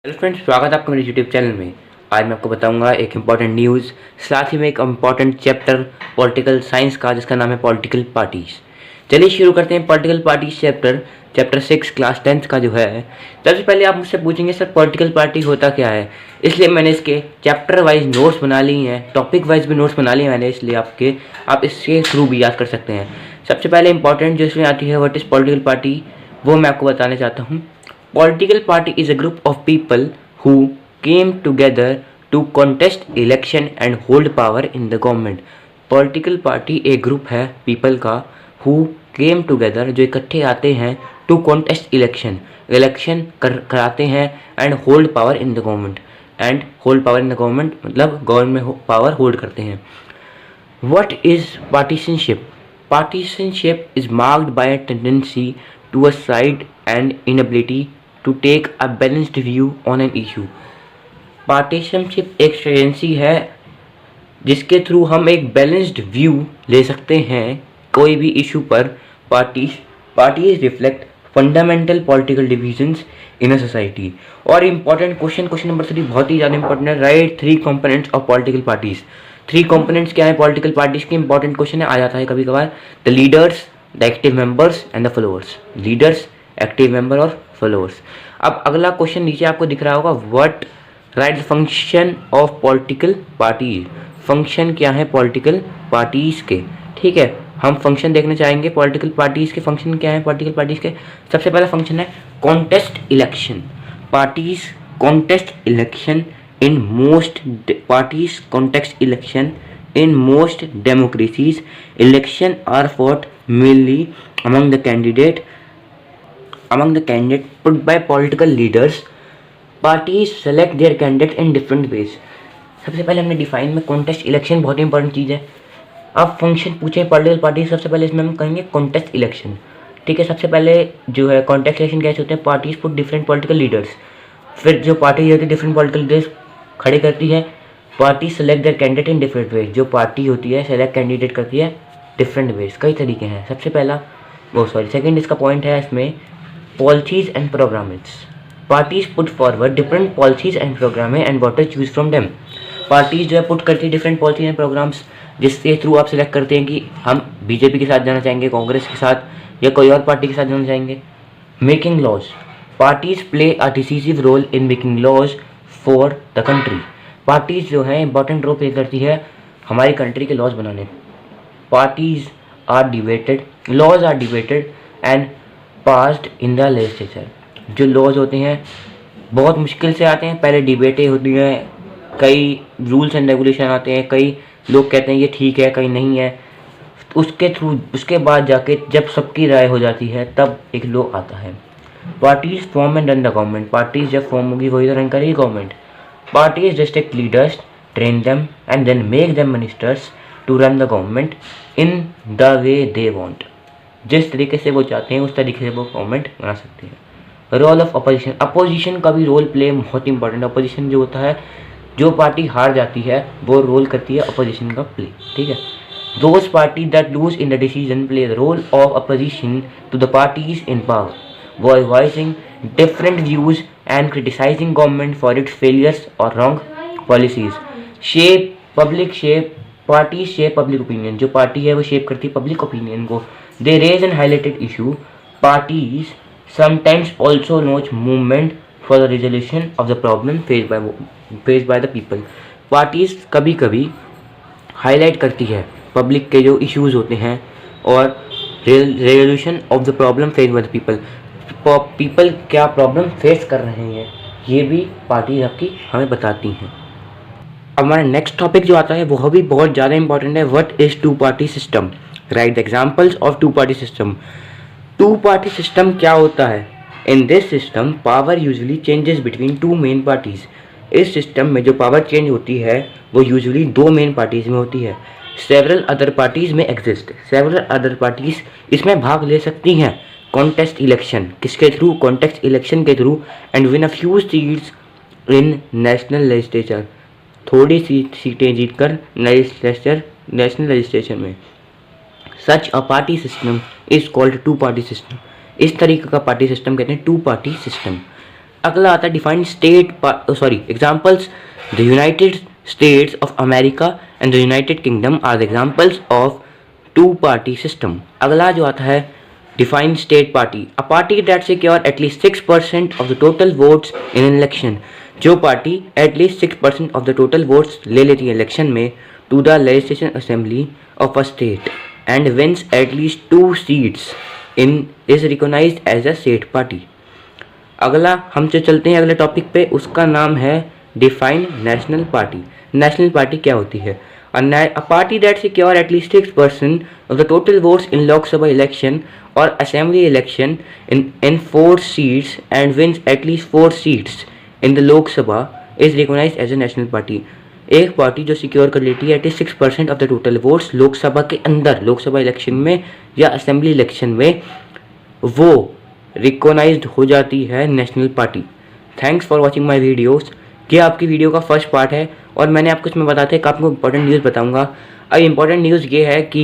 Hello friends, स्वागत है आपका मेरे यूट्यूब चैनल में। आज मैं आपको बताऊंगा एक इम्पॉर्टेंट न्यूज़, साथ ही में एक इम्पॉर्टेंट चैप्टर पॉलिटिकल साइंस का, जिसका नाम है पॉलिटिकल पार्टीज। चलिए शुरू करते हैं। Political parties chapter 6 class 10th का जो है। सबसे पहले आप मुझसे पूछेंगे सर पॉलिटिकल पार्टी होता क्या है, इसलिए मैंने इसके चैप्टर वाइज नोट्स बना लिए हैं, टॉपिक वाइज भी नोट्स बना लिए मैंने, इसलिए आप इसके थ्रू भी याद कर सकते हैं। सबसे पहले इंपॉर्टेंट जो इसमें आती है व्हाट इज़ पॉलिटिकल पार्टी, वो मैं आपको बताने चाहता हूँ। Political party is a group of people who came together to contest election and hold power in the government. Political party एक ग्रुप है people का who came together, जो इकट्ठे आते हैं to contest election कराते हैं and hold power in the government. And hold power in the government मतलब गवर्नमेंट में पावर होल्ड करते हैं। What is partisanship? Partisanship is marked by a tendency to a side and inability to take a balanced view on an issue. पार्टीशनशिप एक tendency है जिसके through हम एक balanced view ले सकते हैं कोई भी इशू पर। Parties reflect fundamental political divisions in a society. और इम्पॉर्टेंट क्वेश्चन नंबर 3 बहुत ही ज़्यादा इंपॉर्टेंट है। Right 3 components of political parties. 3 components क्या है पॉलिटिकल पार्टीज के? इंपॉर्टेंट क्वेश्चन है, आ जाता है कभी कभार। The leaders, the active members and the followers. Leaders, active member और फॉलोअर्स। अब अगला क्वेश्चन नीचे आपको दिख रहा होगा, what right the function of political parties. Function क्या है पॉलिटिकल पार्टीज के? ठीक है, हम फंक्शन देखने चाहेंगे पॉलिटिकल पार्टीज के। फंक्शन क्या है पॉलिटिकल पार्टीज के? सबसे पहला फंक्शन है contest election. Parties contest election in most parties contest election in most democracies. Election are fought mainly among the candidate put by political leaders. Parties select their candidate in different ways. सबसे पहले हमने define में contest election बहुत important चीज़ है। अब function पूछे political party, सबसे पहले इसमें हम कहेंगे कॉन्टेस्ट इलेक्शन। ठीक है, सबसे पहले जो है कॉन्टेस्ट इलेक्शन कैसे होते हैं? Parties put different political leaders, फिर जो पार्टी होती है डिफरेंट पॉलिटिकल लीडर्स खड़े करती है। Party select there candidate in different ways. जो पार्टी होती है सेलेक्ट कैंडिडेट करती है डिफरेंट वेज, कई तरीके हैं। सबसे पहला सेकंड इसका पॉइंट है इसमें policies and programs. Parties put forward different policies and program and voters choose from them. Parties जो है पुट करती है डिफरेंट पॉलिसीज एंड प्रोग्राम्स, जिसके थ्रू आप सिलेक्ट करते हैं कि हम बीजेपी के साथ जाना चाहेंगे, कांग्रेस के साथ, या कोई और पार्टी के साथ जाना चाहेंगे। Making laws. Parties play a decisive role in making laws for the country. Parties जो है इंपॉर्टेंट रोल प्ले करती है हमारी कंट्री के लॉज बनाने। Parties are debated, laws are debated and passed in the legislature. जो लॉज होते हैं बहुत मुश्किल से आते हैं, पहले डिबेटें होती हैं, कई रूल्स एंड रेगुलेशन आते हैं, कई लोग कहते हैं ये ठीक है, कहीं नहीं है, उसके थ्रू उसके बाद जाके जब सबकी राय हो जाती है तब एक लॉ आता है। Parties form and run the government. Parties जब फॉर्म होगी वही तो रन करेगी government. Parties district leaders train them and then make them ministers to run the government in the way they want. जिस तरीके से वो चाहते हैं उस तरीके से वो गवर्नमेंट बना सकते हैं। Role of opposition. अपोजिशन का भी रोल प्ले बहुत इंपॉर्टेंट है। अपोजिशन जो होता है, जो पार्टी हार जाती है वो रोल करती है अपोजिशन का प्ले। ठीक है, those party that lose in the decision play the role of opposition to the parties in power, voicing different views and criticising government for its failures और wrong policies. Shape public shape. Party shape public opinion. जो party है वो shape करती है public opinion को। They raise and highlighted issue. Parties sometimes also launch movement for the resolution of the problem faced by the people. Parties कभी कभी highlight करती है पब्लिक के जो इश्यूज होते हैं और resolution of the problem face by the people. People क्या प्रॉब्लम फेस कर रहे हैं ये भी पार्टीज आपकी हमें बताती हैं। अब हमारा नेक्स्ट टॉपिक जो आता है वो भी बहुत ज़्यादा इंपॉर्टेंट है। What is two party system? Write the examples of two party system. Two party system क्या होता है? In this system power usually changes between two main parties. इस सिस्टम में जो पावर चेंज होती है वो यूजुअली दो मेन पार्टीज में होती है। सेवरल अदर पार्टीज में एग्जिस्ट। सेवरल अदर पार्टीज इसमें भाग ले सकती हैं कॉन्टेस्ट इलेक्शन। किसके थ्रू? कॉन्टेस्ट इलेक्शन के through. And win a few seats in national legislature. थोड़ी सी सीटें जीतकर नेशनल लेजिस्लेचर में। Such a party system is called two party system. इस तरीके का पार्टी सिस्टम कहते हैं टू पार्टी सिस्टम। अगला आता है defined examples. The United States of America and the United Kingdom are the examples of two party system. अगला जो आता है defined state party, a party that secure at least 6% of the total votes in an election. जो party at least 6% of the total votes ले लेती है election में to the legislation assembly of a state and wins at least 2 seats in is recognised as a state party. अगला हम जो चलते हैं अगले टॉपिक पे, उसका नाम है define national party. National party क्या होती है? A party that secure at least 6% of the total votes in Lok Sabha election और assembly election in 4 seats and wins at least 4 seats in the Lok Sabha is recognised as a national party. एक party जो secure कर लेती है at least 6% of the total votes Lok Sabha के अंदर, Lok Sabha election में या असेंबली इलेक्शन में, वो रिकॉग्नाइज्ड हो जाती है national party. Thanks for watching my videos. ये आपकी वीडियो का फर्स्ट पार्ट है और मैंने आपको इसमें बताते हैं कि आपको इंपॉर्टेंट न्यूज़ बताऊंगा। अब इंपॉर्टेंट न्यूज़ ये है कि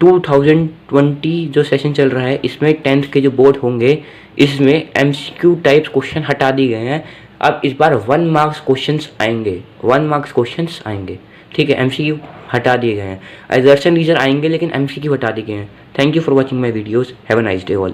2020 जो सेशन चल रहा है इसमें 10th के जो बोर्ड होंगे इसमें MCQ टाइप्स क्वेश्चन हटा दिए गए हैं। अब इस बार 1 मार्क्स क्वेश्चंस आएंगे, 1 मार्क्स क्वेश्चंस आएंगे, ठीक है। MCQ हटा दिए गए हैं, एजर्शन रीजन आएंगे लेकिन MCQ हटा दिए गए हैं। Thank you for watching my videos. Have a nice day all.